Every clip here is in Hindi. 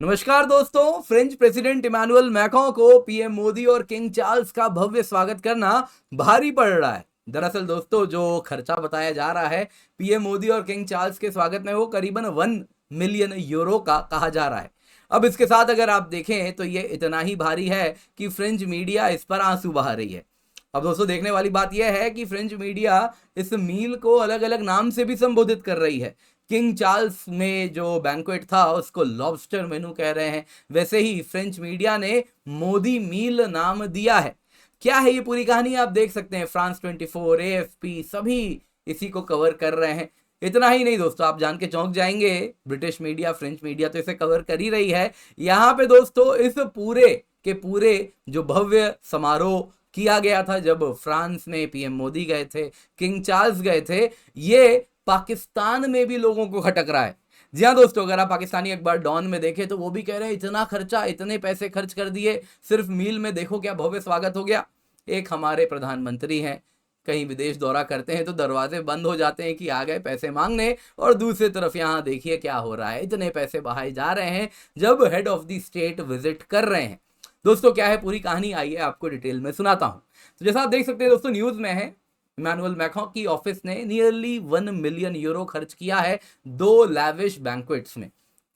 नमस्कार दोस्तों। फ्रेंच प्रेसिडेंट इमानुएल मैक्रों को पीएम मोदी और किंग चार्ल्स का भव्य स्वागत करना भारी पड़ रहा है। दरअसल दोस्तों, जो खर्चा बताया जा रहा है पीएम मोदी और किंग चार्ल्स के स्वागत में, वो करीबन 1 मिलियन यूरो का कहा जा रहा है। अब इसके साथ अगर आप देखें तो ये इतना ही भारी है कि फ्रेंच मीडिया इस पर आंसू बहा रही है। अब दोस्तों, देखने वाली बात यह है कि फ्रेंच मीडिया इस मील को अलग अलग नाम से भी संबोधित कर रही है। किंग चार्ल्स में जो बैंक्वेट था उसको लॉबस्टर मेनू कह रहे हैं, वैसे ही फ्रेंच मीडिया ने मोदी मील नाम दिया है। क्या है ये पूरी कहानी, आप देख सकते हैं। फ्रांस 24, एएफपी सभी इसी को कवर कर रहे हैं। इतना ही नहीं दोस्तों, आप जान के चौंक जाएंगे, ब्रिटिश मीडिया, फ्रेंच मीडिया तो इसे कवर कर ही रही है। यहाँ पे दोस्तों इस पूरे के पूरे जो भव्य समारोह किया गया था, जब फ्रांस में पीएम मोदी गए थे, किंग चार्ल्स गए थे, ये पाकिस्तान में भी लोगों को खटक रहा है। जी हाँ दोस्तों, अगर आप पाकिस्तानी अखबार डॉन में देखें तो वो भी कह रहे हैं इतना खर्चा, इतने पैसे खर्च कर दिए सिर्फ मील में, देखो क्या भव्य स्वागत हो गया। एक हमारे प्रधानमंत्री हैं, कहीं विदेश दौरा करते हैं तो दरवाजे बंद हो जाते हैं कि आ गए पैसे मांगने, और दूसरी तरफ यहाँ देखिए क्या हो रहा है, इतने पैसे बहाए जा रहे हैं जब head of the state visit कर रहे हैं। दोस्तों क्या है पूरी कहानी, आइए आपको डिटेल में सुनाता हूं। तो जैसा आप देख सकते हैं दोस्तों, न्यूज में है इमानुएल मैक्रों की ऑफिस ने नियरली 1 मिलियन यूरो खर्च किया है 2 लैविश बैंक्वेट्स में।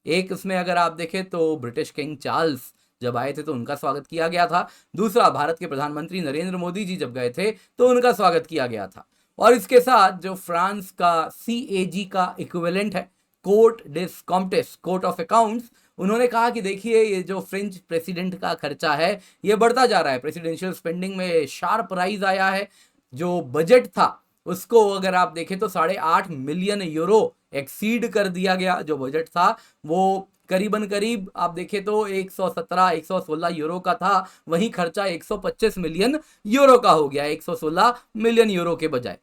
एक इसमें अगर आप देखें तो ब्रिटिश किंग चार्ल्स जब आए थे तो उनका स्वागत किया गया था। दूसरा, भारत के प्रधानमंत्री नरेंद्र मोदी जी जब गए थे तो उनका स्वागत किया गया था। और इसके साथ जो फ्रांस का CAG का इक्विवेलेंट है, Cour des Comptes, court of accounts, उन्होंने कहा कि देखिए ये जो फ्रेंच प्रेसिडेंट का खर्चा है ये बढ़ता जा रहा है, प्रेसिडेंशियल स्पेंडिंग में शार्प राइज आया है। जो बजट था उसको अगर आप देखें तो 8.5 मिलियन यूरो एक्सीड कर दिया गया। जो बजट था वो करीबन करीब आप देखें तो 117-116 यूरो का था, वहीं खर्चा 125 मिलियन यूरो का हो गया, 116 मिलियन यूरो के बजाय।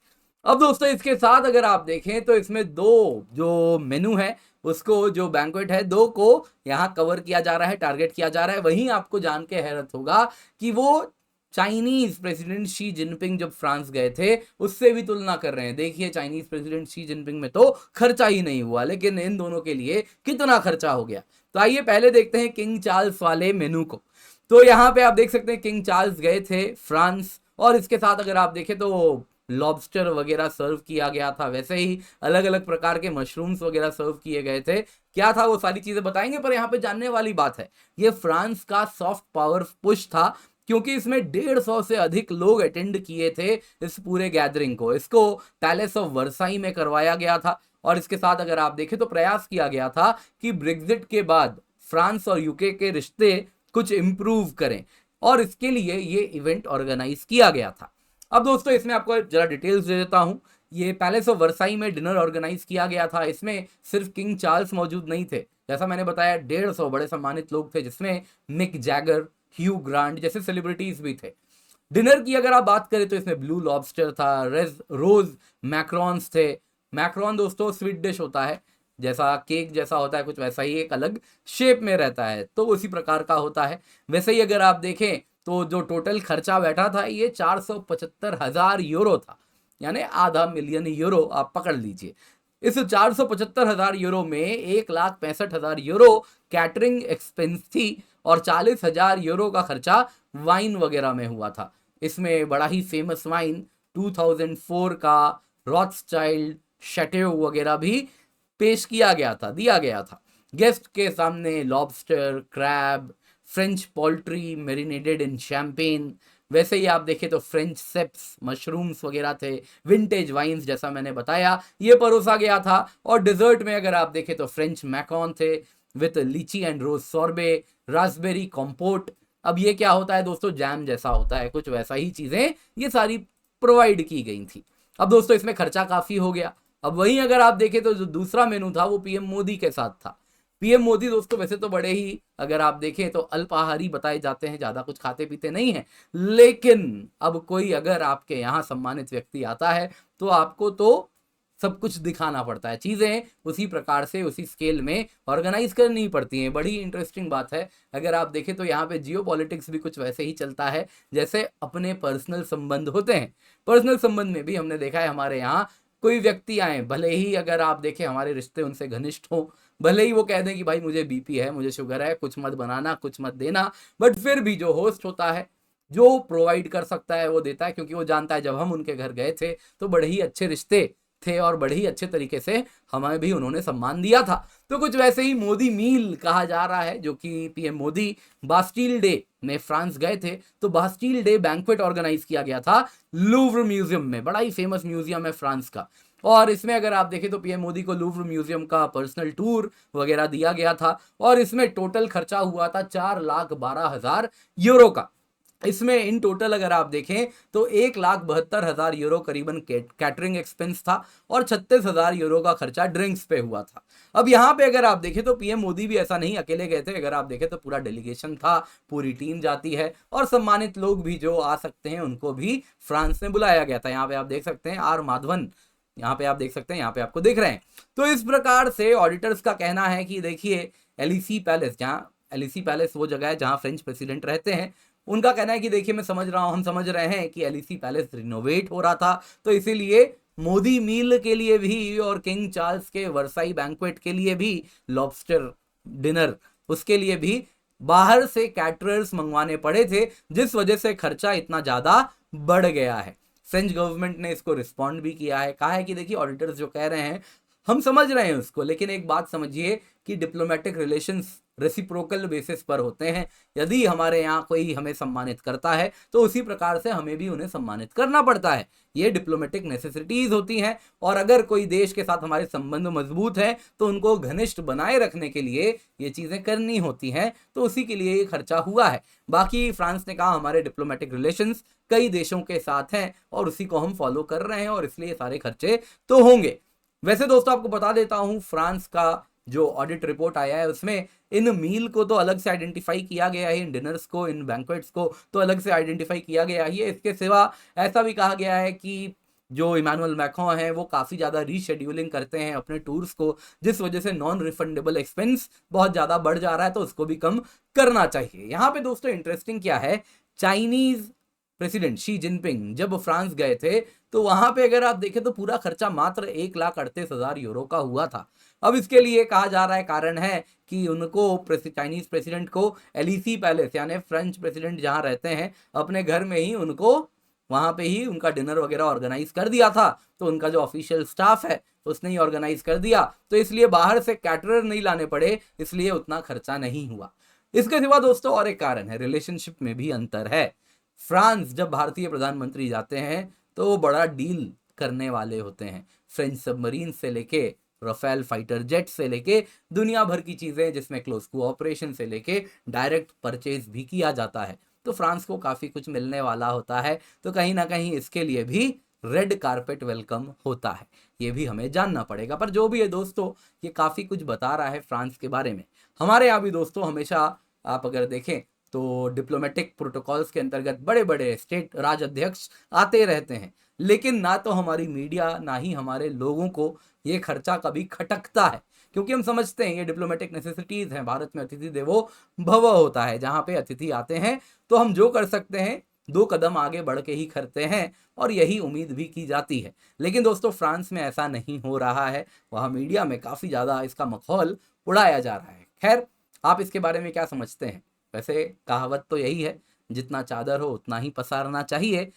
अब दोस्तों इसके साथ अगर आप देखें तो इसमें दो जो मेनू है उसको, जो बैंक्वेट है, दो को यहाँ कवर किया जा रहा है, टारगेट किया जा रहा है। वहीं आपको जान के हैरत होगा कि वो चाइनीज प्रेसिडेंट शी जिनपिंग जब फ्रांस गए थे उससे भी तुलना कर रहे हैं। देखिए चाइनीज प्रेसिडेंट शी जिनपिंग में तो खर्चा ही नहीं हुआ, लेकिन इन दोनों के लिए कितना खर्चा हो गया। तो आइए पहले देखते हैं किंग चार्ल्स वाले मेनू को। तो यहाँ पे आप देख सकते हैं किंग चार्ल्स गए थे फ्रांस, और इसके साथ अगर आप देखें तो लॉबस्टर वगैरह सर्व किया गया था, वैसे ही अलग अलग प्रकार के मशरूम्स वगैरह सर्व किए गए थे। क्या था वो सारी चीजें बताएंगे, पर यहाँ पे जानने वाली बात है ये फ्रांस का सॉफ्ट पावर पुश था, क्योंकि इसमें 150 से अधिक लोग अटेंड किए थे इस पूरे गैदरिंग को। इसको पैलेस ऑफ वर्साई में करवाया गया था, और इसके साथ अगर आप देखें तो प्रयास किया गया था कि ब्रेग्जिट के बाद फ्रांस और यूके के रिश्ते कुछ इंप्रूव करें, और इसके लिए ये इवेंट ऑर्गेनाइज किया गया था। अब दोस्तों इसमें आपको जरा डिटेल्स दे देता हूं। ये पैलेस ऑफ वर्साई में डिनर ऑर्गेनाइज किया गया था। इसमें सिर्फ किंग चार्ल्स मौजूद नहीं थे, जैसा मैंने बताया 150 बड़े सम्मानित लोग थे, जिसमें मिक जैगर, ह्यू ग्रांट जैसे सेलिब्रिटीज भी थे। डिनर की अगर आप बात करें तो इसमें ब्लू लॉबस्टर था, रोज मैक्रोन्स थे। मैक्रोन दोस्तों स्वीट डिश होता है, जैसा केक जैसा होता है, कुछ वैसा ही एक अलग शेप में रहता है, तो उसी प्रकार का होता है। वैसे ही अगर आप देखें तो जो टोटल खर्चा बैठा था ये 475,000 यूरो था, यानी ½ मिलियन यूरो आप पकड़ लीजिए। इस 475,000 यूरो में 1,65,000 यूरो कैटरिंग एक्सपेंस थी, और 40,000 यूरो का खर्चा वाइन वगैरह में हुआ था। इसमें बड़ा ही फेमस वाइन 2004 का रॉथस्चाइल्ड शटेव वगैरह भी पेश किया गया था, दिया गया था। गेस्ट के सामने lobster, crab, French poultry marinated in champagne, वैसे ही आप देखें तो फ्रेंच सेप्स, मशरूम्स वगैरह थे, विंटेज वाइन्स जैसा मैंने बताया ये परोसा गया था। और डिजर्ट में अगर आप देखें तो फ्रेंच मैकॉन थे विथ लीची एंड रोज सॉर्बे, रास्पबेरी कंपोट। अब ये क्या होता है दोस्तों, जैम जैसा होता है, कुछ वैसा ही चीजें ये सारी प्रोवाइड की गई थी। अब दोस्तों इसमें खर्चा काफी हो गया। अब वहीं अगर आप देखें तो जो दूसरा मेनू था वो पीएम मोदी के साथ था। पीएम मोदी दोस्तों वैसे तो बड़े ही अगर आप देखें तो अल्पाहारी बताए जाते हैं, ज्यादा कुछ खाते पीते नहीं है, लेकिन अब कोई अगर आपके यहाँ सम्मानित व्यक्ति आता है तो आपको तो सब कुछ दिखाना पड़ता है, चीजें उसी प्रकार से उसी स्केल में ऑर्गेनाइज करनी पड़ती हैं। बड़ी इंटरेस्टिंग बात है। अगर आप देखें तो यहाँ पे जियो पॉलिटिक्स भी कुछ वैसे ही चलता है जैसे अपने पर्सनल संबंध होते हैं। पर्सनल संबंध में भी हमने देखा है हमारे यहाँ कोई व्यक्ति आए, भले ही अगर आप देखें हमारे रिश्ते उनसे घनिष्ठ हों, भले ही वो कह दें कि भाई मुझे बीपी है, मुझे शुगर है, कुछ मत बनाना, कुछ मत देना, बट फिर भी जो होस्ट होता है, जो प्रोवाइड कर सकता है वो देता है, क्योंकि वो जानता है जब हम उनके घर गए थे तो बड़े ही अच्छे रिश्ते थे और बड़े ही अच्छे तरीके से हमें भी उन्होंने सम्मान दिया था। तो कुछ वैसे ही मोदी मील कहा जा रहा है, जो कि पीएम मोदी बास्टील डे में फ्रांस गए थे, तो बास्टील डे बैंक्वेट ऑर्गेनाइज किया गया था लूव्र म्यूजियम में, बड़ा ही फेमस म्यूजियम है फ्रांस का। और इसमें अगर आप देखें तो पीएम मोदी को लूव्र म्यूजियम का पर्सनल टूर वगैरह दिया गया था, और इसमें टोटल खर्चा हुआ था 4,12,000 यूरो का। इसमें इन टोटल अगर आप देखें तो 1,72,000 यूरो करीबन कैटरिंग एक्सपेंस था, और 36,000 यूरो का खर्चा ड्रिंक्स पे हुआ था। अब यहाँ पे अगर आप देखें तो पीएम मोदी भी ऐसा नहीं अकेले गए थे, अगर आप देखें तो पूरा डेलीगेशन था, पूरी टीम जाती है, और सम्मानित लोग भी जो आ सकते हैं उनको भी फ्रांस में बुलाया गया था। यहाँ पे आप देख सकते हैं आर माधवन, यहाँ पे आप देख सकते हैं, यहाँ पे आपको दिख रहे हैं। तो इस प्रकार से ऑडिटर्स का कहना है कि देखिए एलिसी पैलेस, जहाँ एलिसी पैलेस वो जगह है जहाँ फ्रेंच प्रेसिडेंट रहते हैं, उनका कहना है कि देखिए मैं समझ रहा हूँ, हम समझ रहे हैं कि एलिसी पैलेस रिनोवेट हो रहा था, तो इसीलिए मोदी मील के लिए भी और किंग चार्ल्स के वर्साई बैंक्वेट के लिए भी लॉबस्टर डिनर, उसके लिए भी बाहर से कैटरर्स मंगवाने पड़े थे, जिस वजह से खर्चा इतना ज्यादा बढ़ गया है। फ्रेंच गवर्नमेंट ने इसको रिस्पॉन्ड भी किया है, कहा है कि देखिए ऑडिटर्स जो कह रहे हैं हम समझ रहे हैं उसको, लेकिन एक बात समझिए कि डिप्लोमेटिक रिलेशंस रेसिप्रोकल बेसिस पर होते हैं। यदि हमारे यहाँ कोई हमें सम्मानित करता है तो उसी प्रकार से हमें भी उन्हें सम्मानित करना पड़ता है, ये डिप्लोमेटिक नेसेसिटीज होती हैं। और अगर कोई देश के साथ हमारे संबंध मजबूत हैं तो उनको घनिष्ठ बनाए रखने के लिए ये चीजें करनी होती हैं, तो उसी के लिए ये खर्चा हुआ है। बाकी फ्रांस ने कहा हमारे डिप्लोमेटिक रिलेशंस कई देशों के साथ हैं और उसी को हम फॉलो कर रहे हैं, और इसलिए सारे खर्चे तो होंगे। वैसे दोस्तों आपको बता देता हूं, फ्रांस का जो ऑडिट रिपोर्ट आया है उसमें इन मील को तो अलग से आइडेंटिफाई किया गया है, इन डिनर्स को, इन बैंक्वेट्स को तो अलग से आइडेंटिफाई किया गया है। इसके सिवा ऐसा भी कहा गया है कि जो इमानुअल मैक्रों हैं वो काफ़ी ज़्यादा रीशेड्यूलिंग करते हैं अपने टूर्स को, जिस वजह से नॉन रिफंडेबल एक्सपेंस बहुत ज़्यादा बढ़ जा रहा है, तो उसको भी कम करना चाहिए। यहाँ पे दोस्तों इंटरेस्टिंग क्या है, चाइनीज़ प्रेसिडेंट शी जिनपिंग जब फ्रांस गए थे तो वहां पे अगर आप देखें तो पूरा खर्चा मात्र 1,38,000 यूरो का हुआ था। अब इसके लिए कहा जा रहा है कारण है कि उनको चाइनीज प्रेसिडेंट को एलिसी पैलेस, यानी फ्रेंच प्रेसिडेंट जहां रहते हैं अपने घर में ही उनको वहां पे ही उनका डिनर वगैरह ऑर्गेनाइज कर दिया था, तो उनका जो ऑफिशियल स्टाफ है उसने ही ऑर्गेनाइज कर दिया, तो इसलिए बाहर से कैटरर नहीं लाने पड़े, इसलिए उतना खर्चा नहीं हुआ। इसके सिवा दोस्तों और एक कारण है, रिलेशनशिप में भी अंतर है। फ्रांस जब भारतीय प्रधानमंत्री जाते हैं तो बड़ा डील करने वाले होते हैं, फ्रेंच सबमरीन से लेके राफेल फाइटर जेट से लेके दुनिया भर की चीजें, जिसमें क्लोज कोऑपरेशन से लेके डायरेक्ट परचेज भी किया जाता है, तो फ्रांस को काफी कुछ मिलने वाला होता है, तो कहीं ना कहीं इसके लिए भी रेड कारपेट वेलकम होता है, ये भी हमें जानना पड़ेगा। पर जो भी है दोस्तों, ये काफी कुछ बता रहा है फ्रांस के बारे में। हमारे यहाँ भी दोस्तों हमेशा आप अगर देखें तो डिप्लोमेटिक प्रोटोकॉल्स के अंतर्गत बड़े बड़े स्टेट राज अध्यक्ष आते रहते हैं, लेकिन ना तो हमारी मीडिया ना ही हमारे लोगों को ये खर्चा कभी खटकता है, क्योंकि हम समझते हैं ये डिप्लोमेटिक नेसेसिटीज हैं। भारत में अतिथि देवो भव होता है, जहाँ पे अतिथि आते हैं तो हम जो कर सकते हैं 2 कदम आगे बढ़ के ही करते हैं, और यही उम्मीद भी की जाती है। लेकिन दोस्तों फ्रांस में ऐसा नहीं हो रहा है, वहाँ मीडिया में काफ़ी ज़्यादा इसका मखौल उड़ाया जा रहा है। खैर, आप इसके बारे में क्या समझते हैं? वैसे कहावत तो यही है, जितना चादर हो उतना ही पसारना चाहिए।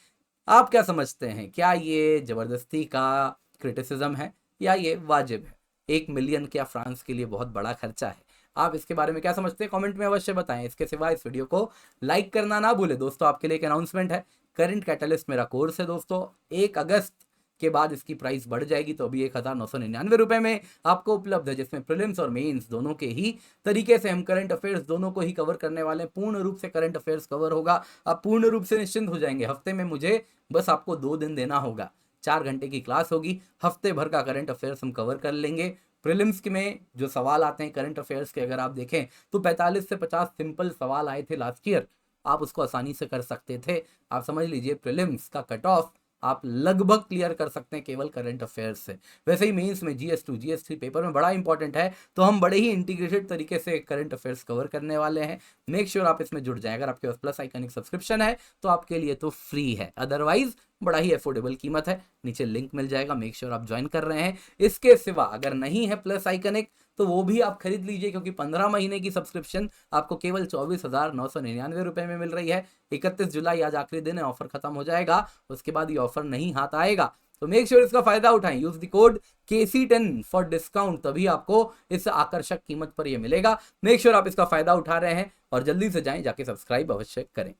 आप क्या समझते हैं, क्या ये जबरदस्ती का क्रिटिसिज्म है या ये वाजिब है? 1 मिलियन क्या फ्रांस के लिए बहुत बड़ा खर्चा है? आप इसके बारे में क्या समझते हैं, कमेंट में अवश्य बताएं। इसके सिवा इस वीडियो को लाइक करना ना भूलें। दोस्तों आपके लिए एक अनाउंसमेंट है, करंट कैटलिस्ट मेरा कोर्स है दोस्तों, 1 अगस्त के बाद इसकी प्राइस बढ़ जाएगी, तो अभी 1,999 रुपए में आपको उपलब्ध है, जिसमें प्रीलिम्स और मेंस दोनों के ही तरीके से हम करंट अफेयर्स दोनों को ही कवर करने वाले हैं। पूर्ण रूप से करंट अफेयर्स कवर होगा, आप पूर्ण रूप से निश्चिंत हो जाएंगे। हफ्ते में मुझे बस आपको 2 दिन देना होगा, 4 घंटे की क्लास होगी, हफ्ते भर का करंट अफेयर्स हम कवर कर लेंगे। प्रीलिम्स में जो सवाल आते हैं करंट अफेयर्स के, अगर आप देखें तो 45 से 50 सिंपल सवाल आए थे लास्ट ईयर, आप उसको आसानी से कर सकते थे। आप समझ लीजिए प्रीलिम्स का कट ऑफ आप लगभग क्लियर कर सकते हैं केवल करंट अफेयर्स से। वैसे ही मेंस में GS2 GS3 पेपर में बड़ा इंपॉर्टेंट है, तो हम बड़े ही इंटीग्रेटेड तरीके से करंट अफेयर्स कवर करने वाले हैं। मेक श्योर आप इसमें जुड़ जाए। अगर आपके पास प्लस आइकनिक सब्सक्रिप्शन है तो आपके लिए तो फ्री है, अदरवाइज बड़ा ही अफोर्डेबल कीमत है, नीचे लिंक मिल जाएगा, मेक श्योर आप ज्वाइन कर रहे हैं। इसके सिवा अगर नहीं है प्लस आइकनिक तो वो भी आप खरीद लीजिए, क्योंकि 15 महीने की सब्सक्रिप्शन आपको केवल 24,999 रुपए में मिल रही है। 31 जुलाई आज आखिरी दिन है, ऑफर खत्म हो जाएगा, उसके बाद ये ऑफर नहीं हाथ आएगा। तो मेक श्योर इसका फायदा उठाएं, use the code KC10 for discount, तभी आपको इस आकर्षक कीमत पर ये मिलेगा। मेक श्योर आप इसका फायदा उठा रहे हैं और जल्दी से जाएं, जाके सब्सक्राइब अवश्य करें।